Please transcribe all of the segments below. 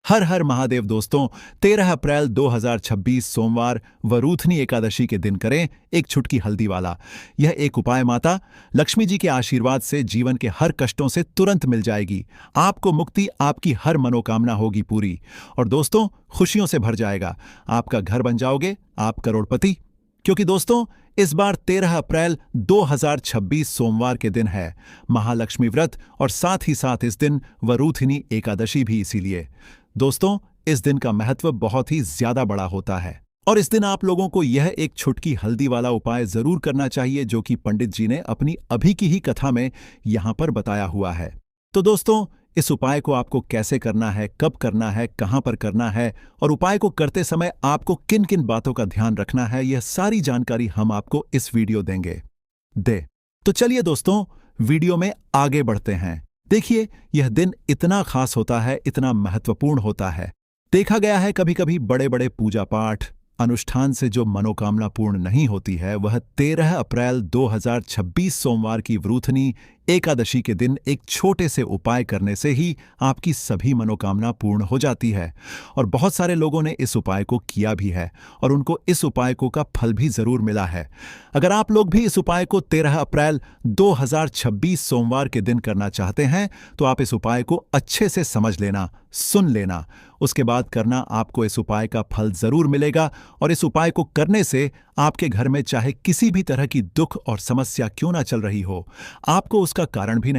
हर हर महादेव दोस्तों। 13 अप्रैल 2026 सोमवार वरूथनी एकादशी के दिन करें एक छुटकी हल्दी वाला। यह एक उपाय माता लक्ष्मी जी के आशीर्वाद से जीवन के हर कष्टों से तुरंत मिल जाएगी। आपको मुक्ति, आपकी हर मनोकामना होगी पूरी और दोस्तों खुशियों से भर जाएगा। आपका घर बन जाओगे आप करोड़पति। क्योंकि दोस्तों इस बार 13 अप्रैल 2026 सोमवार के दिन है महालक्ष्मी व्रत और साथ ही साथ इस दिन वरूथनी एकादशी भी। इसीलिए दोस्तों इस दिन का महत्व बहुत ही ज्यादा बड़ा होता है और इस दिन आप लोगों को यह एक छुटकी हल्दी वाला उपाय जरूर करना चाहिए जो कि पंडित जी ने अपनी अभी की ही कथा में यहां पर बताया हुआ है। तो दोस्तों इस उपाय को आपको कैसे करना है, कब करना है, कहां पर करना है और उपाय को करते समय आपको किन किन बातों का ध्यान रखना है, यह सारी जानकारी हम आपको इस वीडियो देंगे। तो चलिए दोस्तों वीडियो में आगे बढ़ते हैं। देखिए यह दिन इतना खास होता है, इतना महत्वपूर्ण होता है। देखा गया है कभी कभी बड़े बड़े पूजा पाठ अनुष्ठान से जो मनोकामना पूर्ण नहीं होती है वह 13 अप्रैल 2026 सोमवार की वरूथनी एकादशी के दिन एक छोटे से उपाय करने से ही आपकी सभी मनोकामना पूर्ण हो जाती है। और बहुत सारे लोगों ने इस उपाय को किया भी है और उनको इस उपाय को का फल भी जरूर मिला है। अगर आप लोग भी इस उपाय को 13 अप्रैल 2026 सोमवार के दिन करना चाहते हैं तो आप इस उपाय को अच्छे से समझ लेना, सुन लेना, उसके बाद करना। आपको इस उपाय का फल जरूर मिलेगा और इस उपाय को करने से आपके घर में चाहे किसी भी तरह की दुख और समस्या क्यों ना चल रही हो, आपको उसका कारण भी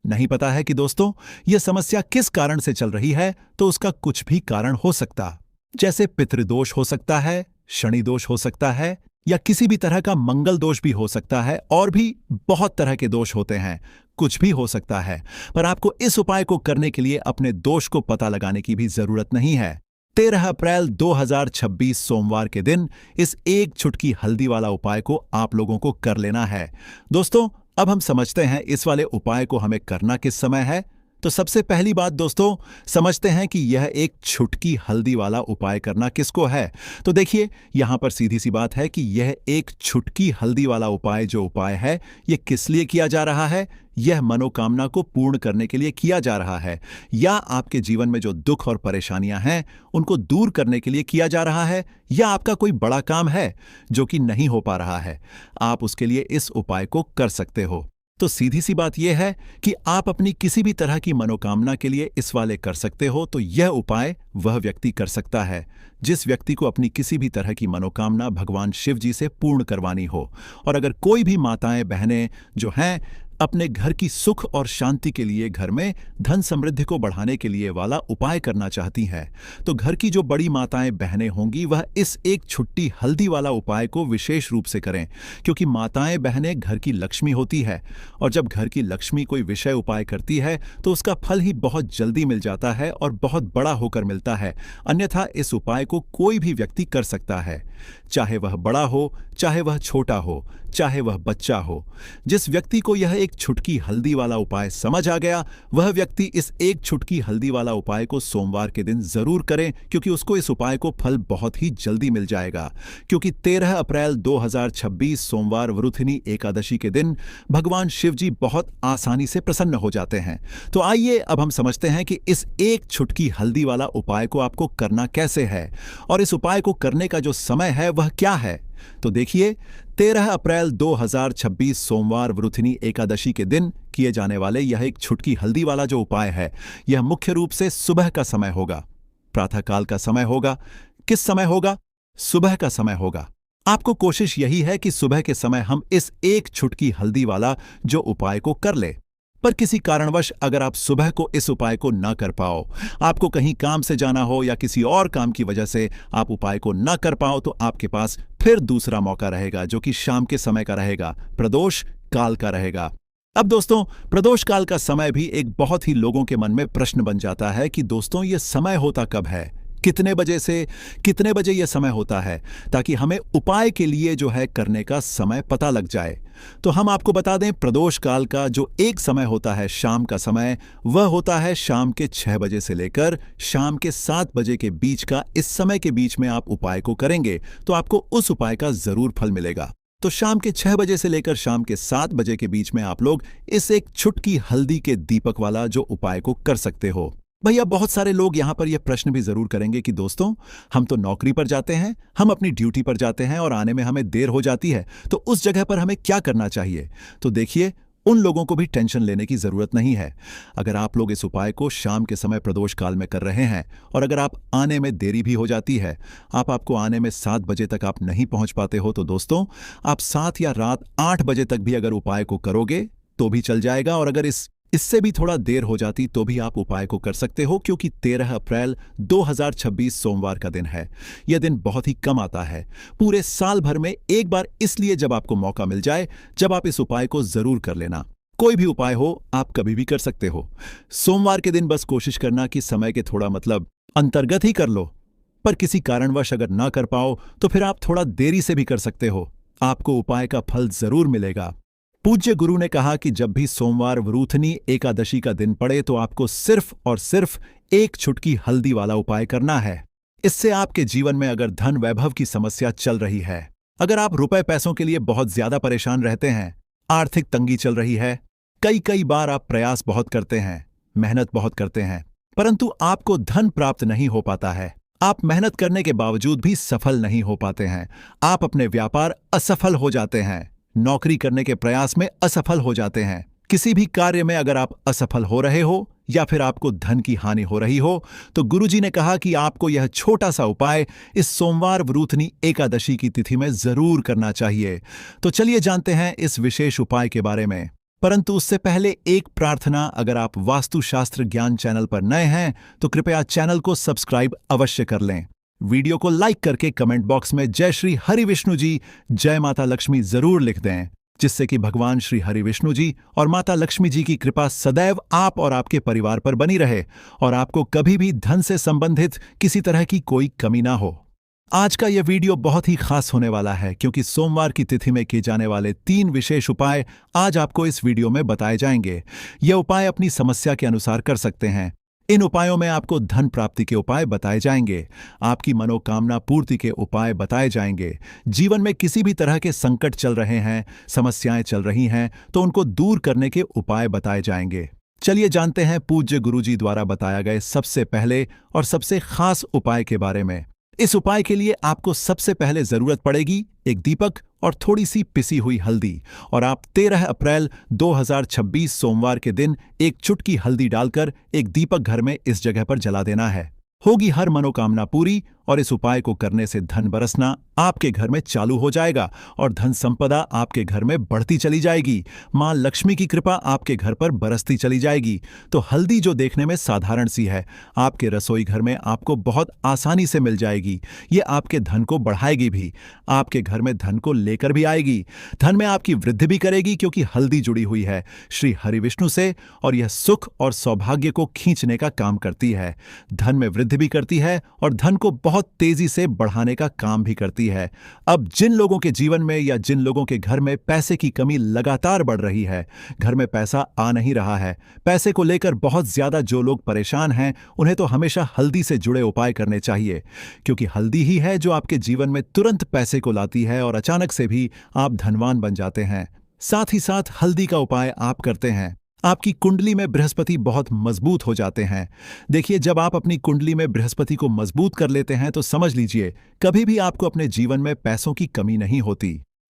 नहीं पता है कि दोस्तों यह समस्या किस कारण से चल रही है, तो उसका कुछ भी कारण हो सकता, जैसे पितृदोष हो सकता है, शनि दोष हो सकता है या किसी भी तरह का मंगल दोष भी हो सकता है और भी बहुत तरह के दोष होते हैं, कुछ भी हो सकता है। पर आपको इस उपाय को करने के लिए अपने दोष को पता लगाने की भी जरूरत नहीं है। 13 अप्रैल 2026 सोमवार के दिन इस एक छुटकी हल्दी वाला उपाय को आप लोगों को कर लेना है। दोस्तों अब हम समझते हैं इस वाले उपाय को हमें करना किस समय है। तो सबसे पहली बात दोस्तों समझते हैं कि यह एक छुटकी हल्दी वाला उपाय करना किसको है। तो देखिए यहां पर सीधी सी बात है कि यह एक छुटकी हल्दी वाला उपाय जो उपाय है यह किस लिए किया जा रहा है। यह मनोकामना को पूर्ण करने के लिए किया जा रहा है या आपके जीवन में जो दुख और परेशानियां हैं उनको दूर करने के लिए किया जा रहा है या आपका कोई बड़ा काम है जो कि नहीं हो पा रहा है, आप उसके लिए इस उपाय को कर सकते हो। तो सीधी सी बात यह है कि आप अपनी किसी भी तरह की मनोकामना के लिए इस वाले कर सकते हो। तो यह उपाय वह व्यक्ति कर सकता है जिस व्यक्ति को अपनी किसी भी तरह की मनोकामना भगवान शिव जी से पूर्ण करवानी हो। और अगर कोई भी माताएं बहनें जो हैं अपने घर की सुख और शांति के लिए, घर में धन समृद्धि को बढ़ाने के लिए वाला उपाय करना चाहती हैं, तो घर की जो बड़ी माताएं बहनें होंगी वह इस एक छुट्टी हल्दी वाला उपाय को विशेष रूप से करें। क्योंकि माताएं बहनें घर की लक्ष्मी होती है और जब घर की लक्ष्मी कोई विषय उपाय करती है तो उसका फल ही बहुत जल्दी मिल जाता है और बहुत बड़ा होकर मिलता है। अन्यथा इस उपाय को कोई भी व्यक्ति कर सकता है, चाहे वह बड़ा हो, चाहे वह छोटा हो, चाहे वह बच्चा हो। जिस व्यक्ति को यह एक छुटकी हल्दी वाला उपाय समझ आ गया वह व्यक्ति इस एक छुटकी हल्दी वाला उपाय को सोमवार के दिन जरूर करें, क्योंकि उसको इस उपाय को फल बहुत ही जल्दी मिल जाएगा। क्योंकि 13 अप्रैल 2026 सोमवार वरूथनी एकादशी के दिन भगवान शिव जी बहुत आसानी से प्रसन्न हो जाते हैं। तो आइए अब हम समझते हैं कि इस एक छुटकी हल्दी वाला उपाय को आपको करना कैसे है और इस उपाय को करने का जो समय है वह क्या है। तो देखिए 13 अप्रैल 2026 सोमवार वरूथनी एकादशी के दिन किए जाने वाले यह एक छुटकी हल्दी वाला जो उपाय है यह मुख्य रूप से सुबह का समय होगा, प्रातःकाल का समय होगा। किस समय होगा? सुबह का समय होगा। आपको कोशिश यही है कि सुबह के समय हम इस एक छुटकी हल्दी वाला जो उपाय को कर ले। पर किसी कारणवश अगर आप सुबह को इस उपाय को ना कर पाओ, आपको कहीं काम से जाना हो या किसी और काम की वजह से आप उपाय को ना कर पाओ, तो आपके पास फिर दूसरा मौका रहेगा जो कि शाम के समय का रहेगा, प्रदोष काल का रहेगा। अब दोस्तों प्रदोष काल का समय भी एक बहुत ही लोगों के मन में प्रश्न बन जाता है कि दोस्तों ये समय होता कब है, कितने बजे से कितने बजे यह समय होता है, ताकि हमें उपाय के लिए जो है करने का समय पता लग जाए। तो हम आपको बता दें प्रदोष काल का जो एक समय होता है शाम का समय, वह होता है शाम के 6 बजे से लेकर शाम के 7 बजे के बीच का। इस समय के बीच में आप उपाय को करेंगे तो आपको उस उपाय का जरूर फल मिलेगा। तो शाम के 6 बजे से लेकर शाम के 7 बजे के बीच में आप लोग इस एक छुटकी हल्दी के दीपक वाला जो उपाय को कर सकते हो। भैया बहुत सारे लोग यहाँ पर यह प्रश्न भी जरूर करेंगे कि दोस्तों, हम तो नौकरी पर जाते हैं, हम अपनी ड्यूटी पर जाते हैं और आने में हमें देर हो जाती है, तो उस जगह पर हमें क्या करना चाहिए? तो देखिए, उन लोगों को भी टेंशन लेने की जरूरत नहीं है। अगर आप लोग इस उपाय को शाम के समय प्रदोष काल में कर रहे हैं और अगर आप आने में देरी भी हो जाती है, आपको आने में 7 बजे तक आप नहीं पहुंच पाते हो, तो दोस्तों, आप 7 या रात 8 बजे तक भी अगर उपाय को करोगे तो भी चल जाएगा। और अगर इससे भी थोड़ा देर हो जाती तो भी आप उपाय को कर सकते हो, क्योंकि 13 अप्रैल 2026 सोमवार का दिन है। यह दिन बहुत ही कम आता है, पूरे साल भर में एक बार, इसलिए जब आपको मौका मिल जाए, जब आप इस उपाय को जरूर कर लेना। कोई भी उपाय हो, आप कभी भी कर सकते हो। सोमवार के दिन बस कोशिश करना कि समय के थोड़ा अंतर्गत ही कर लो, पर किसी कारणवश अगर ना कर पाओ तो फिर आप थोड़ा देरी से भी कर सकते हो। आपको उपाय का फल जरूर मिलेगा। पूज्य गुरु ने कहा कि जब भी सोमवार वरूथनी एकादशी का दिन पड़े तो आपको सिर्फ और सिर्फ एक चुटकी हल्दी वाला उपाय करना है। इससे आपके जीवन में अगर धन वैभव की समस्या चल रही है, अगर आप रुपए पैसों के लिए बहुत ज्यादा परेशान रहते हैं, आर्थिक तंगी चल रही है, कई बार आप प्रयास बहुत करते हैं, मेहनत बहुत करते हैं, परंतु आपको धन प्राप्त नहीं हो पाता है, आप मेहनत करने के बावजूद भी सफल नहीं हो पाते हैं, आप अपने व्यापार असफल हो जाते हैं, नौकरी करने के प्रयास में असफल हो जाते हैं, किसी भी कार्य में अगर आप असफल हो रहे हो या फिर आपको धन की हानि हो रही हो, तो गुरुजी ने कहा कि आपको यह छोटा सा उपाय इस सोमवार वरूथनी एकादशी की तिथि में जरूर करना चाहिए। तो चलिए जानते हैं इस विशेष उपाय के बारे में। परंतु उससे पहले एक प्रार्थना, अगर आप वास्तुशास्त्र ज्ञान चैनल पर नए हैं तो कृपया चैनल को सब्सक्राइब अवश्य कर लें। वीडियो को लाइक करके कमेंट बॉक्स में जय श्री हरि विष्णु जी, जय माता लक्ष्मी जरूर लिख दें, जिससे कि भगवान श्री हरि विष्णु जी और माता लक्ष्मी जी की कृपा सदैव आप और आपके परिवार पर बनी रहे और आपको कभी भी धन से संबंधित किसी तरह की कोई कमी ना हो। आज का यह वीडियो बहुत ही खास होने वाला है, क्योंकि सोमवार की तिथि में किए जाने वाले 3 विशेष उपाय आज आपको इस वीडियो में बताए जाएंगे। ये उपाय अपनी समस्या के अनुसार कर सकते हैं। इन उपायों में आपको धन प्राप्ति के उपाय बताए जाएंगे, आपकी मनोकामना पूर्ति के उपाय बताए जाएंगे। जीवन में किसी भी तरह के संकट चल रहे हैं, समस्याएं चल रही हैं, तो उनको दूर करने के उपाय बताए जाएंगे। चलिए जानते हैं पूज्य गुरुजी द्वारा बताया गए सबसे पहले और सबसे खास उपाय के बारे में। इस उपाय के लिए आपको सबसे पहले जरूरत पड़ेगी एक दीपक और थोड़ी सी पिसी हुई हल्दी, और आप 13 अप्रैल 2026 सोमवार के दिन एक चुटकी हल्दी डालकर एक दीपक घर में इस जगह पर जला देना है। होगी हर मनोकामना पूरी और इस उपाय को करने से धन बरसना आपके घर में चालू हो जाएगा और धन संपदा आपके घर में बढ़ती चली जाएगी। मां लक्ष्मी की कृपा आपके घर पर बरसती चली जाएगी। तो हल्दी जो देखने में साधारण सी है, आपके रसोई घर में आपको बहुत आसानी से मिल जाएगी। ये आपके धन को बढ़ाएगी भी, आपके घर में धन को लेकर भी आएगी। धन में आपकी वृद्धि भी करेगी, क्योंकि हल्दी जुड़ी हुई है श्री हरि विष्णु से और यह सुख और सौभाग्य को खींचने का काम करती है। धन में वृद्धि भी करती है और धन को बहुत तेजी से बढ़ाने का काम भी करती है। अब जिन लोगों के जीवन में या जिन लोगों के घर में पैसे की कमी लगातार बढ़ रही है, घर में पैसा आ नहीं रहा है, पैसे को लेकर बहुत ज्यादा जो लोग परेशान हैं, उन्हें तो हमेशा हल्दी से जुड़े उपाय करने चाहिए, क्योंकि हल्दी ही है जो आपके जीवन में तुरंत पैसे को लाती है और अचानक से भी आप धनवान बन जाते हैं। साथ ही साथ हल्दी का उपाय आप करते हैं, आपकी कुंडली में बृहस्पति बहुत मजबूत हो जाते हैं। देखिए, जब आप अपनी कुंडली में बृहस्पति को मजबूत कर लेते हैं तो समझ लीजिए कभी भी आपको अपने जीवन में पैसों की कमी नहीं होती,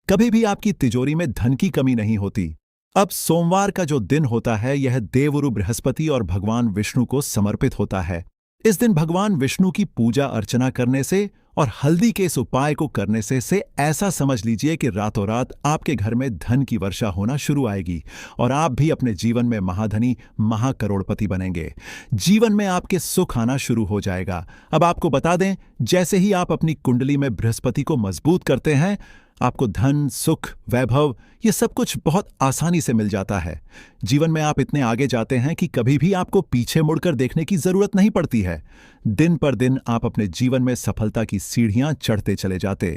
कभी भी आपकी तिजोरी में धन की कमी नहीं होती। अब सोमवार का जो दिन होता है, यह देवगुरु बृहस्पति और भगवान विष्णु को समर्पित होता है। इस दिन भगवान विष्णु की पूजा अर्चना करने से और हल्दी के इस उपाय को करने से ऐसा समझ लीजिए कि रातों रात आपके घर में धन की वर्षा होना शुरू आएगी और आप भी अपने जीवन में महाधनी महाकरोड़पति बनेंगे। जीवन में आपके सुख आना शुरू हो जाएगा। अब आपको बता दें, जैसे ही आप अपनी कुंडली में बृहस्पति को मजबूत करते हैं, आपको धन, सुख, वैभव ये सब कुछ बहुत आसानी से मिल जाता है। जीवन में आप इतने आगे जाते हैं कि कभी भी आपको पीछे मुड़कर देखने की जरूरत नहीं पड़ती है। दिन पर दिन आप अपने जीवन में सफलता की सीढ़ियां चढ़ते चले जाते।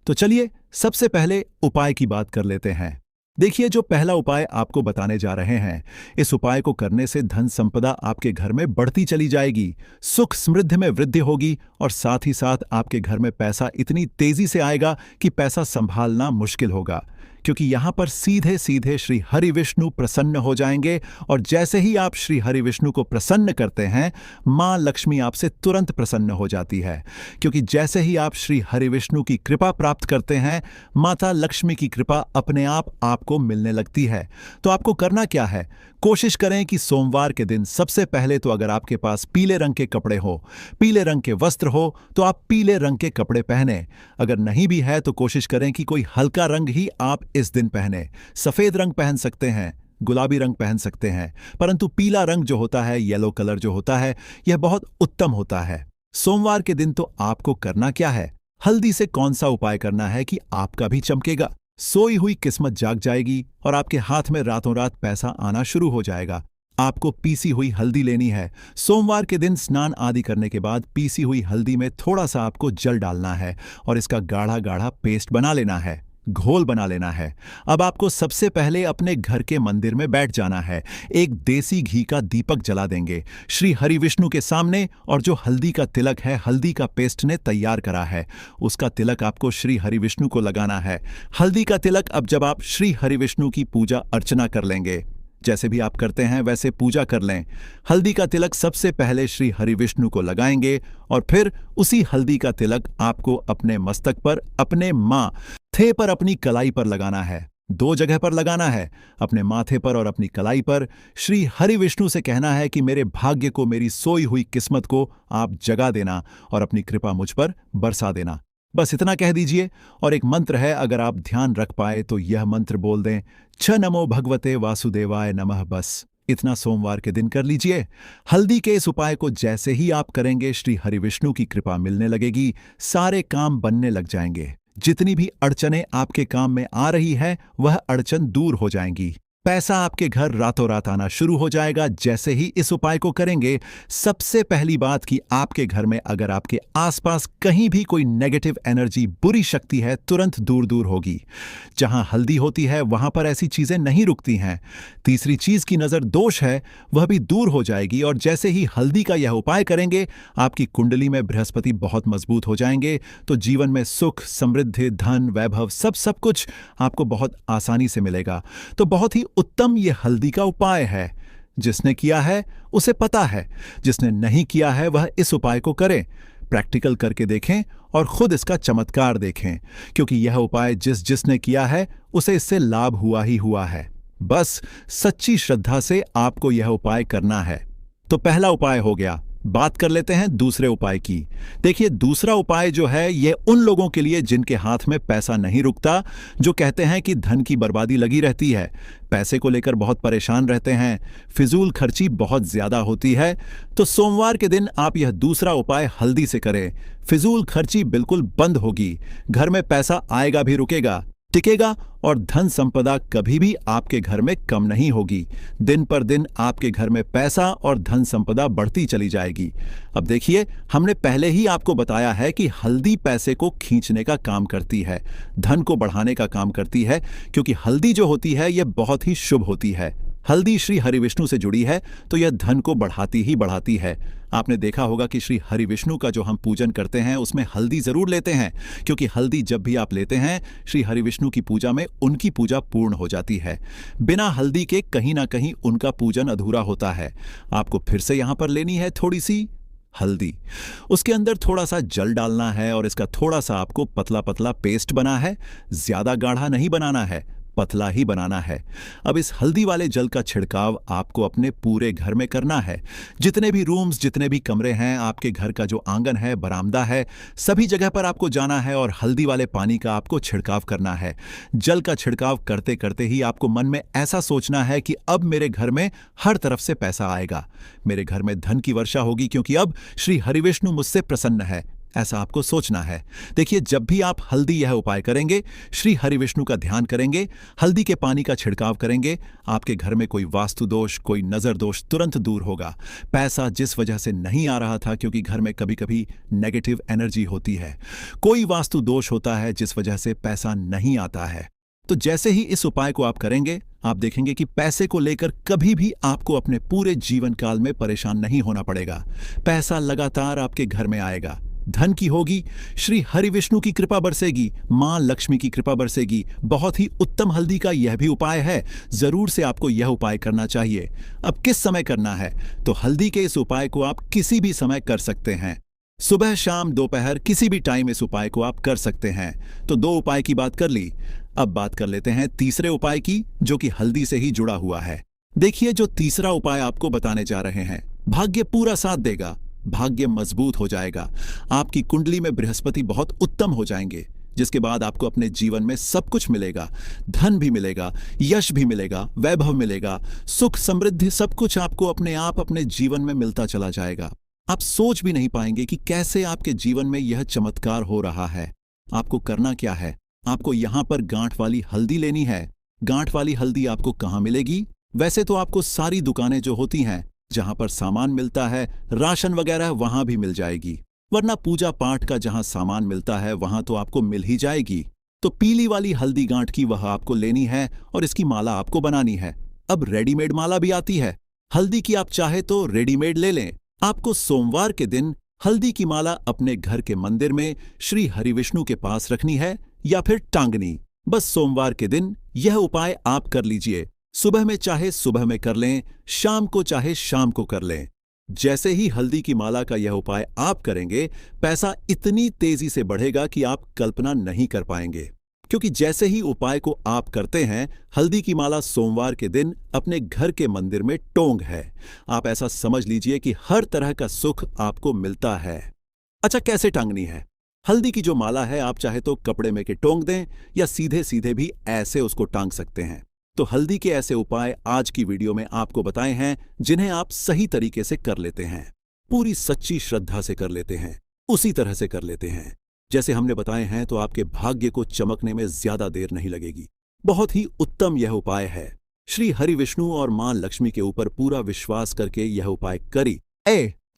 तो चलिए सबसे पहले उपाय की बात कर लेते हैं। देखिए, जो पहला उपाय आपको बताने जा रहे हैं, इस उपाय को करने से धन संपदा आपके घर में बढ़ती चली जाएगी, सुख समृद्धि में वृद्धि होगी और साथ ही साथ आपके घर में पैसा इतनी तेजी से आएगा कि पैसा संभालना मुश्किल होगा, क्योंकि यहां पर सीधे सीधे श्री हरि विष्णु प्रसन्न हो जाएंगे और जैसे ही आप श्री हरि विष्णु को प्रसन्न करते हैं, मां लक्ष्मी आपसे तुरंत प्रसन्न हो जाती है। क्योंकि जैसे ही आप श्री हरि विष्णु की कृपा प्राप्त करते हैं, माता लक्ष्मी की कृपा अपने आप आपको मिलने लगती है। तो आपको करना क्या है? कोशिश करें कि सोमवार के दिन सबसे पहले तो अगर आपके पास पीले रंग के कपड़े हो, पीले रंग के वस्त्र हो, तो आप पीले रंग के कपड़े पहने। अगर नहीं भी है तो कोशिश करें कि कोई हल्का रंग ही आप इस दिन पहने। सफेद रंग पहन सकते हैं, गुलाबी रंग पहन सकते हैं, परंतु पीला रंग जो होता है, येलो कलर जो होता है, यह बहुत उत्तम होता है। सोमवार के दिन तो आपको करना क्या है? हल्दी से कौन सा उपाय करना है कि आपका भी चमकेगा, सोई हुई किस्मत जाग जाएगी और आपके हाथ में रातों रात पैसा आना शुरू हो जाएगा। आपको पीसी हुई हल्दी लेनी है। सोमवार के दिन स्नान आदि करने के बाद पीसी हुई हल्दी में थोड़ा सा आपको जल डालना है और इसका गाढ़ा गाढ़ा पेस्ट बना लेना है, घोल बना लेना है। अब आपको सबसे पहले अपने घर के मंदिर में बैठ जाना है। एक देसी घी का दीपक जला देंगे श्री हरि विष्णु के सामने, और जो हल्दी का तिलक है, हल्दी का पेस्ट ने तैयार करा है, उसका तिलक आपको श्री हरि विष्णु को लगाना है। हल्दी का तिलक अब जब आप श्री हरि विष्णु की पूजा अर्चना कर लेंगे, जैसे भी आप करते हैं वैसे पूजा कर लें। हल्दी का तिलक सबसे पहले श्री हरि विष्णु को लगाएंगे और फिर उसी हल्दी का तिलक आपको अपने मस्तक पर, अपने माथे पर, अपनी कलाई पर लगाना है। 2 जगह पर लगाना है, अपने माथे पर और अपनी कलाई पर। श्री हरि विष्णु से कहना है कि मेरे भाग्य को, मेरी सोई हुई किस्मत को आप जगा देना और अपनी कृपा मुझ पर बरसा देना। बस इतना कह दीजिए। और एक मंत्र है, अगर आप ध्यान रख पाए तो यह मंत्र बोल दें, छ नमो भगवते वासुदेवाय नमः। बस इतना सोमवार के दिन कर लीजिए। हल्दी के इस उपाय को जैसे ही आप करेंगे, श्री हरि विष्णु की कृपा मिलने लगेगी, सारे काम बनने लग जाएंगे। जितनी भी अड़चनें आपके काम में आ रही है, वह अड़चन दूर हो जाएंगी। पैसा आपके घर रातों रात आना शुरू हो जाएगा जैसे ही इस उपाय को करेंगे। सबसे पहली बात कि आपके घर में अगर आपके आसपास कहीं भी कोई नेगेटिव एनर्जी, बुरी शक्ति है, तुरंत दूर दूर होगी। जहां हल्दी होती है वहां पर ऐसी चीजें नहीं रुकती हैं। तीसरी चीज की नजर दोष है, वह भी दूर हो जाएगी। और जैसे ही हल्दी का यह उपाय करेंगे, आपकी कुंडली में बृहस्पति बहुत मजबूत हो जाएंगे। तो जीवन में सुख, समृद्धि, धन, वैभव, सब कुछ आपको बहुत आसानी से मिलेगा। तो बहुत ही उत्तम ये हल्दी का उपाय है। जिसने किया है उसे पता है, जिसने नहीं किया है वह इस उपाय को करे। प्रैक्टिकल करके देखें और खुद इसका चमत्कार देखें, क्योंकि यह उपाय जिसने किया है उसे इससे लाभ हुआ ही हुआ है। बस सच्ची श्रद्धा से आपको यह उपाय करना है। तो पहला उपाय हो गया। बात कर लेते हैं दूसरे उपाय की। देखिए, दूसरा उपाय जो है ये उन लोगों के लिए जिनके हाथ में पैसा नहीं रुकता, जो कहते हैं कि धन की बर्बादी लगी रहती है, पैसे को लेकर बहुत परेशान रहते हैं, फिजूल खर्ची बहुत ज्यादा होती है। तो सोमवार के दिन आप यह दूसरा उपाय हल्दी से करें। फिजूल खर्ची बिल्कुल बंद होगी, घर में पैसा आएगा भी रुकेगा, टिकेगा, और धन संपदा कभी भी आपके घर में कम नहीं होगी। दिन पर दिन आपके घर में पैसा और धन संपदा बढ़ती चली जाएगी। अब देखिए, हमने पहले ही आपको बताया है कि हल्दी पैसे को खींचने का काम करती है, धन को बढ़ाने का काम करती है, क्योंकि हल्दी जो होती है यह बहुत ही शुभ होती है। हल्दी श्री हरि विष्णु से जुड़ी है तो यह धन को बढ़ाती ही बढ़ाती है। आपने देखा होगा कि श्री हरि विष्णु का जो हम पूजन करते हैं उसमें हल्दी जरूर लेते हैं, क्योंकि हल्दी जब भी आप लेते हैं श्री हरि विष्णु की पूजा में, उनकी पूजा पूर्ण हो जाती है। बिना हल्दी के कहीं ना कहीं उनका पूजन अधूरा होता है। आपको फिर से यहां पर लेनी है थोड़ी सी हल्दी, उसके अंदर थोड़ा सा जल डालना है और इसका थोड़ा सा आपको पतला पतला पेस्ट बना है। ज्यादा गाढ़ा नहीं बनाना है, पतला ही बनाना है। अब इस हल्दी वाले जल का छिड़काव आपको अपने पूरे घर में करना है। जितने भी रूम्स, जितने भी कमरे हैं, आपके घर का जो आंगन है, बरामदा है, सभी जगह पर आपको जाना है और हल्दी वाले पानी का आपको छिड़काव करना है। जल का छिड़काव करते करते ही आपको मन में ऐसा सोचना है कि अब मेरे घर में हर तरफ से पैसा आएगा, मेरे घर में धन की वर्षा होगी, क्योंकि अब श्री हरि विष्णु मुझसे प्रसन्न है। ऐसा आपको सोचना है। देखिए, जब भी आप हल्दी यह उपाय करेंगे, श्री हरि विष्णु का ध्यान करेंगे, हल्दी के पानी का छिड़काव करेंगे, आपके घर में कोई वास्तु दोष, कोई नजर दोष तुरंत दूर होगा। पैसा जिस वजह से नहीं आ रहा था, क्योंकि घर में कभी कभी नेगेटिव एनर्जी होती है, कोई वास्तु दोष होता है जिस वजह से पैसा नहीं आता है। तो जैसे ही इस उपाय को आप करेंगे, आप देखेंगे कि पैसे को लेकर कभी भी आपको अपने पूरे जीवन काल में परेशान नहीं होना पड़ेगा। पैसा लगातार आपके घर में आएगा। धन की होगी, श्री हरि विष्णु की कृपा बरसेगी, मां लक्ष्मी की कृपा बरसेगी। बहुत ही उत्तम हल्दी का यह भी उपाय है, जरूर से आपको यह उपाय करना चाहिए। अब किस समय करना है? तो हल्दी के इस उपाय को आप किसी भी समय कर सकते हैं, सुबह शाम दोपहर किसी भी टाइम इस उपाय को आप कर सकते हैं। तो 2 उपाय की बात कर ली, अब बात कर लेते हैं तीसरे उपाय की, जो कि हल्दी से ही जुड़ा हुआ है। देखिए, जो तीसरा उपाय आपको बताने जा रहे हैं, भाग्य पूरा साथ देगा, भाग्य मजबूत हो जाएगा, आपकी कुंडली में बृहस्पति बहुत उत्तम हो जाएंगे, जिसके बाद आपको अपने जीवन में सब कुछ मिलेगा, धन भी मिलेगा, यश भी मिलेगा, वैभव मिलेगा, सुख समृद्धि सब कुछ आपको अपने आप अपने जीवन में मिलता चला जाएगा। आप सोच भी नहीं पाएंगे कि कैसे आपके जीवन में यह चमत्कार हो रहा है। आपको करना क्या है? आपको यहां पर गांठ वाली हल्दी लेनी है। गांठ वाली हल्दी आपको कहां मिलेगी? वैसे तो आपको सारी दुकानें जो होती हैं, जहां पर सामान मिलता है, राशन वगैरह, वहां भी मिल जाएगी, वरना पूजा पाठ का जहां सामान मिलता है वहां तो आपको मिल ही जाएगी। तो पीली वाली हल्दी गांठ की वह आपको लेनी है और इसकी माला आपको बनानी है। अब रेडीमेड माला भी आती है, हल्दी की आप चाहे तो रेडीमेड ले लें। आपको सोमवार के दिन हल्दी की माला अपने घर के मंदिर में श्री हरि विष्णु के पास रखनी है या फिर टांगनी। बस सोमवार के दिन यह उपाय आप कर लीजिए। सुबह में चाहे सुबह में कर लें, शाम को चाहे शाम को कर लें। जैसे ही हल्दी की माला का यह उपाय आप करेंगे, पैसा इतनी तेजी से बढ़ेगा कि आप कल्पना नहीं कर पाएंगे। क्योंकि जैसे ही उपाय को आप करते हैं, हल्दी की माला सोमवार के दिन अपने घर के मंदिर में टोंग है। आप ऐसा समझ लीजिए कि हर तरह का सुख आपको मिलता है। अच्छा, कैसे टांगनी है? हल्दी की जो माला है, आप चाहे तो कपड़े में के टोंग दें या सीधे सीधे भी ऐसे उसको टांग सकते हैं। तो हल्दी के ऐसे उपाय आज की वीडियो में आपको बताए हैं, जिन्हें आप सही तरीके से कर लेते हैं, पूरी सच्ची श्रद्धा से कर लेते हैं, उसी तरह से कर लेते हैं जैसे हमने बताए हैं, तो आपके भाग्य को चमकने में ज्यादा देर नहीं लगेगी। बहुत ही उत्तम यह उपाय है। श्री हरि विष्णु और मां लक्ष्मी के ऊपर पूरा विश्वास करके यह उपाय करी,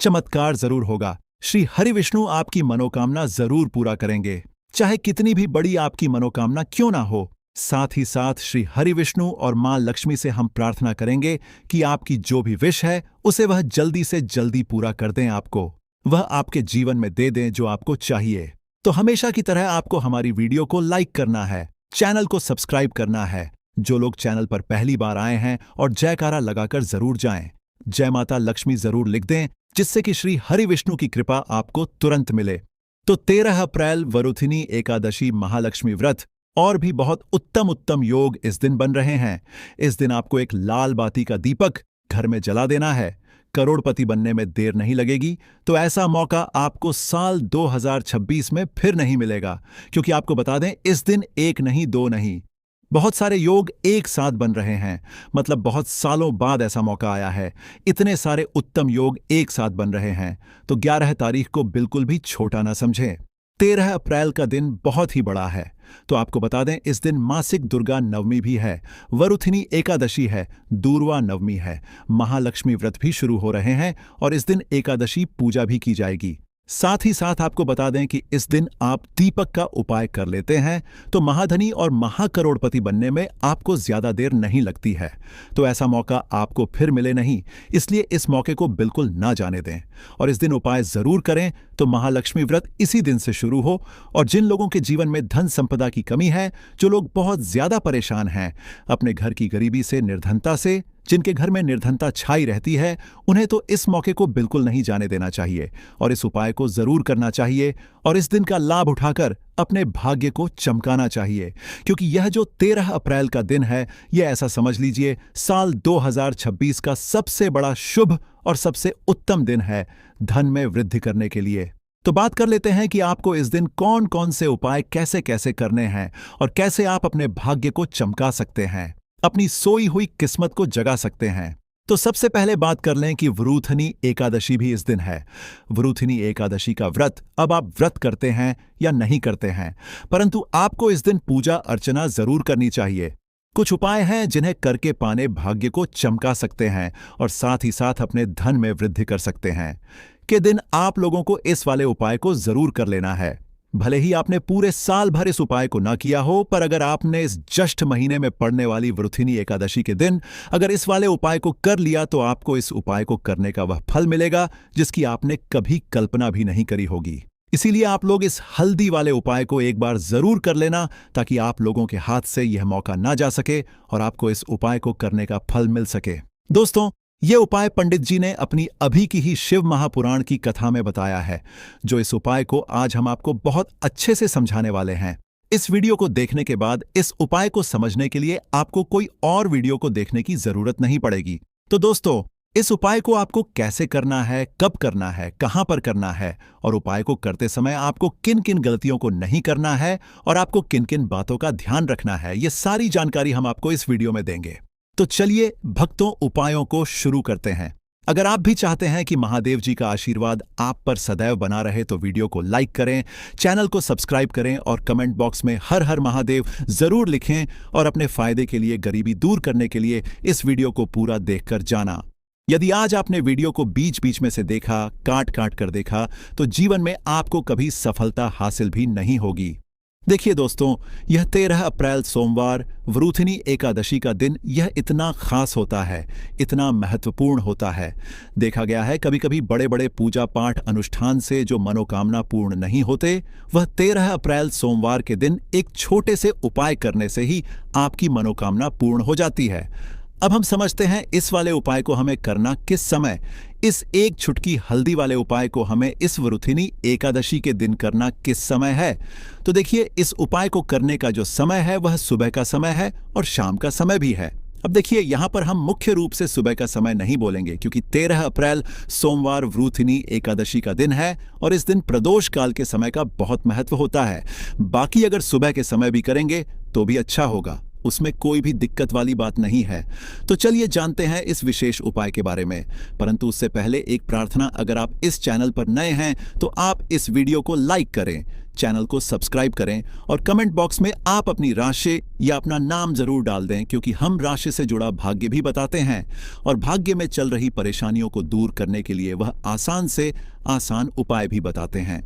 चमत्कार जरूर होगा। श्री हरि विष्णु आपकी मनोकामना जरूर पूरा करेंगे, चाहे कितनी भी बड़ी आपकी मनोकामना क्यों ना हो। साथ ही साथ श्री हरि विष्णु और मां लक्ष्मी से हम प्रार्थना करेंगे कि आपकी जो भी विश है उसे वह जल्दी से जल्दी पूरा कर दें, आपको वह आपके जीवन में दे दें जो आपको चाहिए। तो हमेशा की तरह आपको हमारी वीडियो को लाइक करना है, चैनल को सब्सक्राइब करना है। जो लोग चैनल पर पहली बार आए हैं, और जयकारा लगाकर जरूर जाएं। जय माता लक्ष्मी जरूर लिख दें, जिससे कि श्री हरि विष्णु की कृपा आपको तुरंत मिले। तो 13 अप्रैल वरुथिनी एकादशी महालक्ष्मी व्रत और भी बहुत उत्तम योग इस दिन बन रहे हैं। इस दिन आपको एक लाल बाती का दीपक घर में जला देना है। करोड़पति बनने में देर नहीं लगेगी। तो ऐसा मौका आपको साल 2026 में फिर नहीं मिलेगा, क्योंकि आपको बता दें, इस दिन 1 नहीं 2 नहीं, बहुत सारे योग एक साथ बन रहे हैं। मतलब बहुत सालों बाद ऐसा मौका आया है, इतने सारे उत्तम योग एक साथ बन रहे हैं। तो 11 तारीख को बिल्कुल भी छोटा ना समझें। 13 अप्रैल का दिन बहुत ही बड़ा है। तो आपको बता दें, इस दिन मासिक दुर्गा नवमी भी है, वरुथिनी एकादशी है, दूर्वा नवमी है, महालक्ष्मी व्रत भी शुरू हो रहे हैं और इस दिन एकादशी पूजा भी की जाएगी। साथ ही साथ आपको बता दें कि इस दिन आप दीपक का उपाय कर लेते हैं तो महाधनी और महाकरोड़पति बनने में आपको ज्यादा देर नहीं लगती है। तो ऐसा मौका आपको फिर मिले नहीं, इसलिए इस मौके को बिल्कुल ना जाने दें और इस दिन उपाय जरूर करें। तो महालक्ष्मी व्रत इसी दिन से शुरू हो। और जिन लोगों के जीवन में धन संपदा की कमी है, जो लोग बहुत ज्यादा परेशान हैं अपने घर की गरीबी से, निर्धनता से, जिनके घर में निर्धनता छाई रहती है, उन्हें तो इस मौके को बिल्कुल नहीं जाने देना चाहिए और इस उपाय को जरूर करना चाहिए और इस दिन का लाभ उठाकर अपने भाग्य को चमकाना चाहिए। क्योंकि यह जो 13 अप्रैल का दिन है, यह ऐसा समझ लीजिए साल 2026 का सबसे बड़ा शुभ और सबसे उत्तम दिन है धन में वृद्धि करने के लिए। तो बात कर लेते हैं कि आपको इस दिन कौन कौन से उपाय कैसे कैसे करने हैं और कैसे आप अपने भाग्य को चमका सकते हैं, अपनी सोई हुई किस्मत को जगा सकते हैं। तो सबसे पहले बात कर लें कि वरुथिनी एकादशी भी इस दिन है। वरुथिनी एकादशी का व्रत अब आप व्रत करते हैं या नहीं करते हैं, परंतु आपको इस दिन पूजा अर्चना जरूर करनी चाहिए। कुछ उपाय हैं जिन्हें करके पाने भाग्य को चमका सकते हैं और साथ ही साथ अपने धन में वृद्धि कर सकते हैं। के दिन आप लोगों को इस वाले उपाय को जरूर कर लेना है। भले ही आपने पूरे साल भर इस उपाय को ना किया हो, पर अगर आपने इस ज्येष्ठ महीने में पड़ने वाली वरुथिनी एकादशी के दिन अगर इस वाले उपाय को कर लिया, तो आपको इस उपाय को करने का वह फल मिलेगा जिसकी आपने कभी कल्पना भी नहीं करी होगी। इसीलिए आप लोग इस हल्दी वाले उपाय को एक बार जरूर कर लेना, ताकि आप लोगों के हाथ से यह मौका ना जा सके और आपको इस उपाय को करने का फल मिल सके। दोस्तों, यह उपाय पंडित जी ने अपनी अभी की ही शिव महापुराण की कथा में बताया है, जो इस उपाय को आज हम आपको बहुत अच्छे से समझाने वाले हैं। इस वीडियो को देखने के बाद इस उपाय को समझने के लिए आपको कोई और वीडियो को देखने की जरूरत नहीं पड़ेगी। तो दोस्तों, इस उपाय को आपको कैसे करना है, कब करना है, कहां पर करना है और उपाय को करते समय आपको किन किन गलतियों को नहीं करना है और आपको किन किन बातों का ध्यान रखना है, ये सारी जानकारी हम आपको इस वीडियो में देंगे। तो चलिए भक्तों, उपायों को शुरू करते हैं। अगर आप भी चाहते हैं कि महादेव जी का आशीर्वाद आप पर सदैव बना रहे तो वीडियो को लाइक करें, चैनल को सब्सक्राइब करें और कमेंट बॉक्स में हर हर महादेव जरूर लिखें और अपने फायदे के लिए, गरीबी दूर करने के लिए इस वीडियो को पूरा देखकर जाना। यदि आज आपने वीडियो को बीच बीच में से देखा, काट काट कर देखा, तो जीवन में आपको कभी सफलता हासिल भी नहीं होगी। देखिए दोस्तों, यह 13 अप्रैल सोमवार वरूथिनी एकादशी का दिन यह इतना खास होता है, इतना महत्वपूर्ण होता है। देखा गया है कभी कभी बड़े बड़े पूजा पाठ अनुष्ठान से जो मनोकामना पूर्ण नहीं होते, वह 13 अप्रैल सोमवार के दिन एक छोटे से उपाय करने से ही आपकी मनोकामना पूर्ण हो जाती है। अब हम समझते हैं इस वाले उपाय को हमें करना किस समय। इस एक छुटकी हल्दी वाले उपाय को हमें इस वरूथिनी एकादशी के दिन करना किस समय है। तो देखिए, इस उपाय को करने का जो समय है वह सुबह का समय है और शाम का समय भी है। अब देखिए, यहां पर हम मुख्य रूप से सुबह का समय नहीं बोलेंगे, क्योंकि 13 अप्रैल सोमवार वरूथिनी एकादशी का दिन है और इस दिन प्रदोष काल के समय का बहुत महत्व होता है। बाकी अगर सुबह के समय भी करेंगे तो भी अच्छा होगा, उसमें कोई भी दिक्कत वाली बात नहीं है। तो चलिए जानते हैं इस विशेष उपाय के बारे में। परंतु उससे पहले एक प्रार्थना, अगर आप इस चैनल पर नए हैं तो आप इस वीडियो को लाइक करें, चैनल को सब्सक्राइब करें और कमेंट बॉक्स में आप अपनी राशि या अपना नाम जरूर डाल दें, क्योंकि हम राशि से जुड़ा भाग्य भी बताते हैं और भाग्य में चल रही परेशानियों को दूर करने के लिए वह आसान से आसान उपाय भी बताते हैं।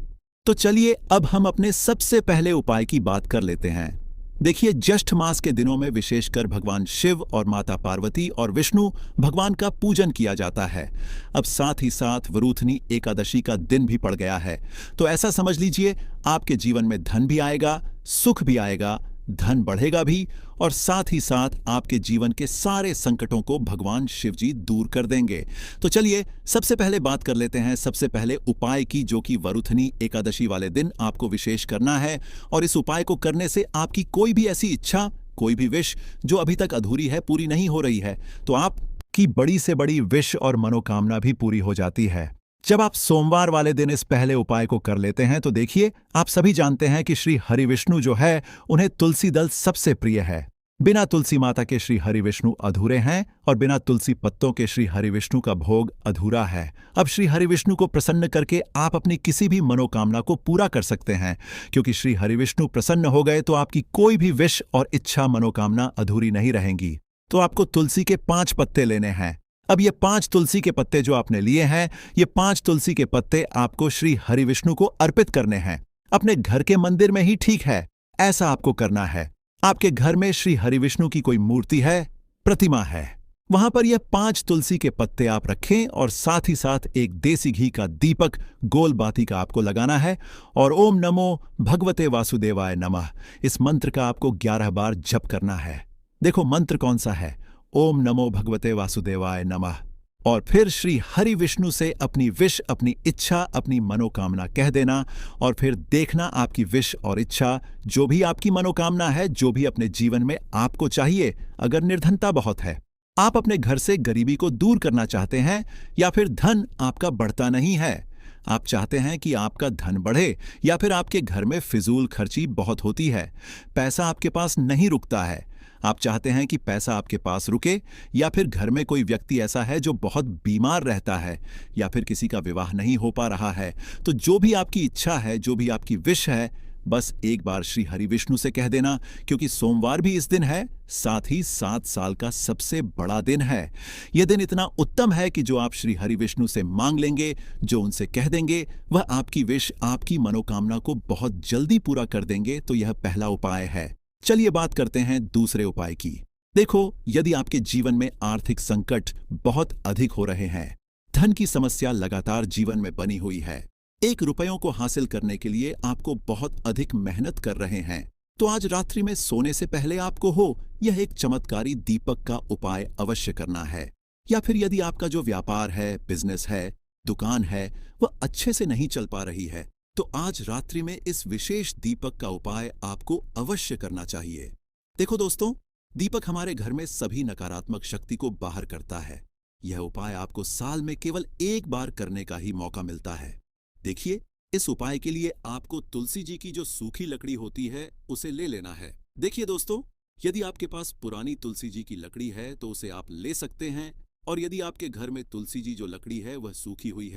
तो चलिए अब हम अपने सबसे पहले उपाय की बात कर लेते हैं। देखिए, ज्येष्ठ मास के दिनों में विशेषकर भगवान शिव और माता पार्वती और विष्णु भगवान का पूजन किया जाता है। अब साथ ही साथ वरूथिनी एकादशी का दिन भी पड़ गया है, तो ऐसा समझ लीजिए आपके जीवन में धन भी आएगा, सुख भी आएगा, धन बढ़ेगा भी और साथ ही साथ आपके जीवन के सारे संकटों को भगवान शिव जी दूर कर देंगे। तो चलिए सबसे पहले बात कर लेते हैं सबसे पहले उपाय की, जो कि वरूथिनी एकादशी वाले दिन आपको विशेष करना है। और इस उपाय को करने से आपकी कोई भी ऐसी इच्छा, कोई भी विश जो अभी तक अधूरी है, पूरी नहीं हो रही है, तो आपकी बड़ी से बड़ी विश और मनोकामना भी पूरी हो जाती है। जब आप सोमवार वाले दिन इस पहले उपाय को कर लेते हैं तो देखिए, आप सभी जानते हैं कि श्री हरि विष्णु जो है, उन्हें तुलसी दल सबसे प्रिय है। बिना तुलसी माता के श्री हरि विष्णु अधूरे हैं और बिना तुलसी पत्तों के श्री हरि विष्णु का भोग अधूरा है। अब श्री हरि विष्णु को प्रसन्न करके आप अपनी किसी भी मनोकामना को पूरा कर सकते हैं, क्योंकि श्री हरि विष्णु प्रसन्न हो गए तो आपकी कोई भी विश और इच्छा, मनोकामना अधूरी नहीं रहेंगी। तो आपको तुलसी के 5 पत्ते लेने हैं। अब ये 5 तुलसी के पत्ते जो आपने लिए हैं, ये 5 तुलसी के पत्ते आपको श्री हरि विष्णु को अर्पित करने हैं। अपने घर के मंदिर में ही ठीक है, ऐसा आपको करना है। आपके घर में श्री हरि विष्णु की कोई मूर्ति है, प्रतिमा है, वहां पर यह 5 तुलसी के पत्ते आप रखें और साथ ही साथ एक देसी घी का दीपक गोल बाती का आपको लगाना है और ओम नमो भगवते वासुदेवाय नमः, इस मंत्र का आपको 11 बार जप करना है। देखो मंत्र कौन सा है, ओम नमो भगवते वासुदेवाय नमः। और फिर श्री हरि विष्णु से अपनी विश, अपनी इच्छा, अपनी मनोकामना कह देना और फिर देखना आपकी विश और इच्छा, जो भी आपकी मनोकामना है, जो भी अपने जीवन में आपको चाहिए। अगर निर्धनता बहुत है, आप अपने घर से गरीबी को दूर करना चाहते हैं, या फिर धन आपका बढ़ता नहीं है, आप चाहते हैं कि आपका धन बढ़े, या फिर आपके घर में फिजूल खर्ची बहुत होती है, पैसा आपके पास नहीं रुकता है, आप चाहते हैं कि पैसा आपके पास रुके, या फिर घर में कोई व्यक्ति ऐसा है जो बहुत बीमार रहता है, या फिर किसी का विवाह नहीं हो पा रहा है, तो जो भी आपकी इच्छा है, जो भी आपकी विश है, बस एक बार श्री हरि विष्णु से कह देना। क्योंकि सोमवार भी इस दिन है, साथ ही 7 साल का सबसे बड़ा दिन है। यह दिन इतना उत्तम है कि जो आप श्री हरि विष्णु से मांग लेंगे, जो उनसे कह देंगे, वह आपकी विश, आपकी मनोकामना को बहुत जल्दी पूरा कर देंगे। तो यह पहला उपाय है। चलिए बात करते हैं दूसरे उपाय की। देखो, यदि आपके जीवन में आर्थिक संकट बहुत अधिक हो रहे हैं, धन की समस्या लगातार जीवन में बनी हुई है, 1 रुपयों को हासिल करने के लिए आपको बहुत अधिक मेहनत कर रहे हैं, तो आज रात्रि में सोने से पहले आपको यह एक चमत्कारी दीपक का उपाय अवश्य करना है। या फिर यदि आपका जो व्यापार है, बिजनेस है, दुकान है, वह अच्छे से नहीं चल पा रही है, तो आज रात्रि में इस विशेष दीपक का उपाय आपको अवश्य करना चाहिए। देखो दोस्तों, दीपक हमारे घर में सभी नकारात्मक शक्ति को बाहर करता है। यह उपाय आपको साल में केवल एक बार करने का ही मौका मिलता है। देखिए, इस उपाय के लिए आपको तुलसी जी की जो सूखी लकड़ी होती है उसे ले लेना है। देखिए दोस्तों, यदि आपके पास पुरानी तुलसी जी की लकड़ी है तो उसे आप ले सकते हैं, और यदि आपके घर में तुलसी जी जो लकड़ी है वह सूखी हुई है